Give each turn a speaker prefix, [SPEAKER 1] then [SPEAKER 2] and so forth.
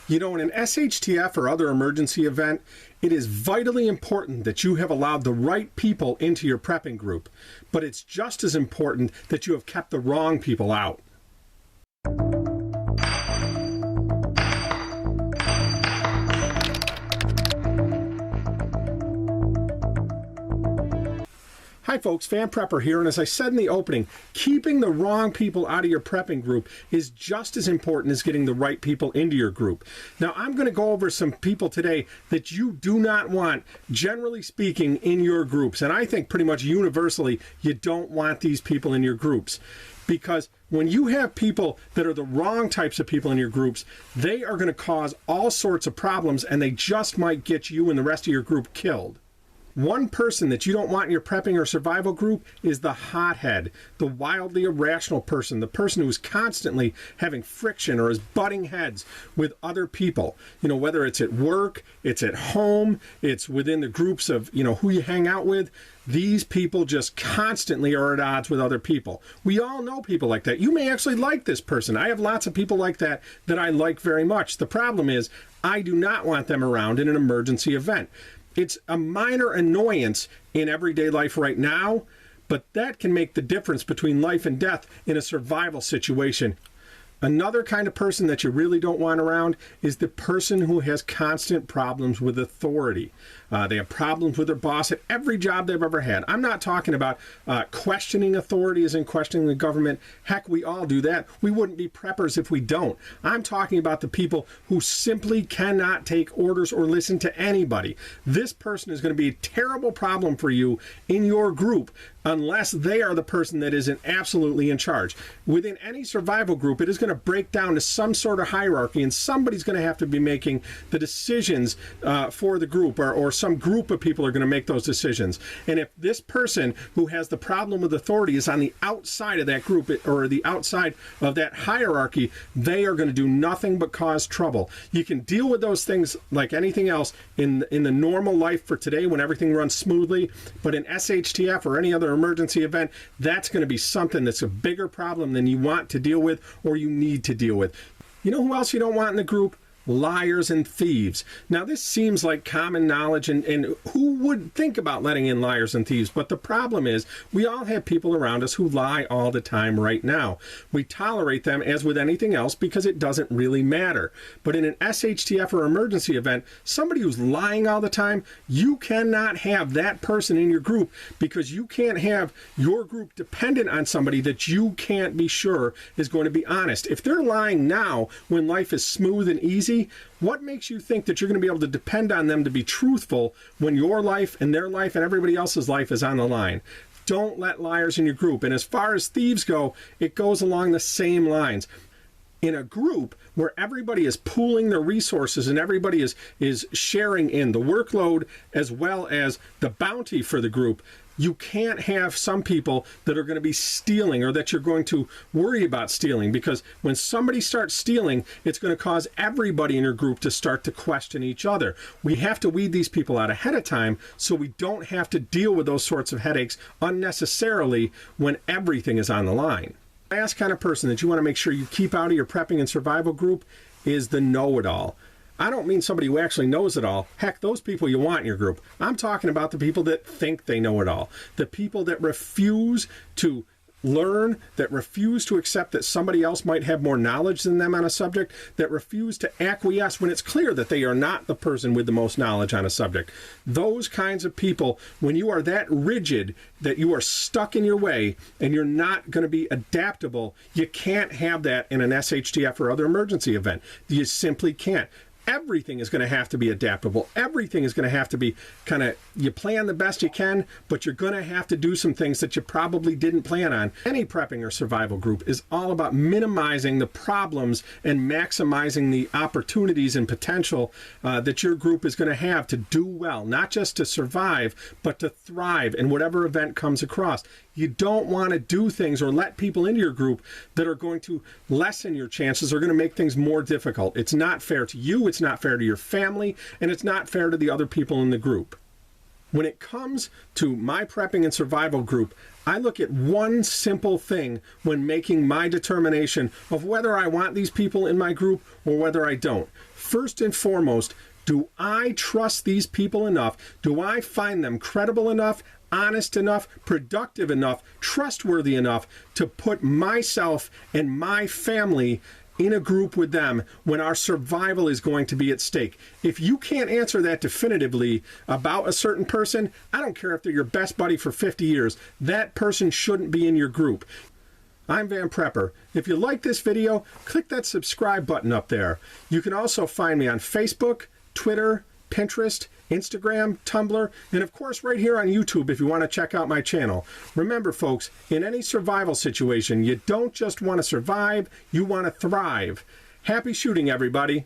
[SPEAKER 1] You know, in an SHTF or other emergency event, it is vitally important that you have allowed the right people into your prepping group, but it's just as important that you have kept the wrong people out. Hi folks, Fan Prepper here, and as I said in the opening, keeping the wrong people out of your prepping group is just as important as getting the right people into your group. Now, I'm going to go over some people today that you do not want, generally speaking, in your groups, and I think pretty much universally, you don't want these people in your groups. Because when you have people that are the wrong types of people in your groups, they are going to cause all sorts of problems, and they just might get you and the rest of your group killed. One person that you don't want in your prepping or survival group is the hothead, the wildly irrational person, the person who's constantly having friction or is butting heads with other people. You know, whether it's at work, it's at home, it's within the groups of, you know, who you hang out with. These people just constantly are at odds with other people. We all know people like that. You may actually like this person. I have lots of people like that that I like very much. The problem is I do not want them around in an emergency event. It's a minor annoyance in everyday life right now, but that can make the difference between life and death in a survival situation. Another kind of person that you really don't want around is the person who has constant problems with authority. They have problems with their boss at every job they've ever had. I'm not talking about questioning authority as in questioning the government. Heck, we all do that. We wouldn't be preppers if we don't. I'm talking about the people who simply cannot take orders or listen to anybody. This person is going to be a terrible problem for you in your group unless they are the person that isn't absolutely in charge. Within any survival group, it is going to break down to some sort of hierarchy, and somebody's going to have to be making the decisions for the group, or some group of people are going to make those decisions. And if this person who has the problem with authority is on the outside of that group or the outside of that hierarchy, they are going to do nothing but cause trouble. You can deal with those things like anything else in the normal life for today when everything runs smoothly, but in SHTF or any other emergency event, that's going to be something that's a bigger problem than you want to deal with or you need to deal with. You know who else you don't want in the group? Liars and thieves. Now, this seems like common knowledge, and who would think about letting in liars and thieves? But the problem is we all have people around us who lie all the time right now. We tolerate them as with anything else because it doesn't really matter. But in an SHTF or emergency event, somebody who's lying all the time, you cannot have that person in your group because you can't have your group dependent on somebody that you can't be sure is going to be honest. If they're lying now when life is smooth and easy, what makes you think that you're going to be able to depend on them to be truthful when your life and their life and everybody else's life is on the line? Don't let liars in your group. And as far as thieves go, it goes along the same lines. In a group where everybody is pooling their resources and everybody is sharing in the workload as well as the bounty for the group, you can't have some people that are going to be stealing or that you're going to worry about stealing, because when somebody starts stealing, it's going to cause everybody in your group to start to question each other. We have to weed these people out ahead of time so we don't have to deal with those sorts of headaches unnecessarily when everything is on the line. The last kind of person that you want to make sure you keep out of your prepping and survival group is the know-it-all. I don't mean somebody who actually knows it all. Heck, those people you want in your group. I'm talking about the people that think they know it all. The people that refuse to learn, that refuse to accept that somebody else might have more knowledge than them on a subject, that refuse to acquiesce when it's clear that they are not the person with the most knowledge on a subject. Those kinds of people, when you are that rigid that you are stuck in your way and you're not going to be adaptable, you can't have that in an SHTF or other emergency event. You simply can't. Everything is going to have to be adaptable. Everything is going to have to be you plan the best you can, but you're going to have to do some things that you probably didn't plan on. Any prepping or survival group is all about minimizing the problems and maximizing the opportunities and potential that your group is going to have to do well, not just to survive, but to thrive in whatever event comes across. You don't want to do things or let people into your group that are going to lessen your chances or going to make things more difficult. It's not fair to you, it's not fair to your family, and it's not fair to the other people in the group. When it comes to my prepping and survival group, I look at one simple thing when making my determination of whether I want these people in my group or whether I don't. first and foremost, do I trust these people enough? Do I find them credible enough, honest enough, productive enough, trustworthy enough to put myself and my family in a group with them when our survival is going to be at stake? If you can't answer that definitively about a certain person, I don't care if they're your best buddy for 50 years, that person shouldn't be in your group. I'm Van Prepper. If you like this video, click that subscribe button up there. You can also find me on Facebook, Twitter, Pinterest, Instagram, Tumblr, and of course right here on YouTube if you want to check out my channel. Remember folks, in any survival situation, you don't just want to survive, you want to thrive. Happy shooting, everybody.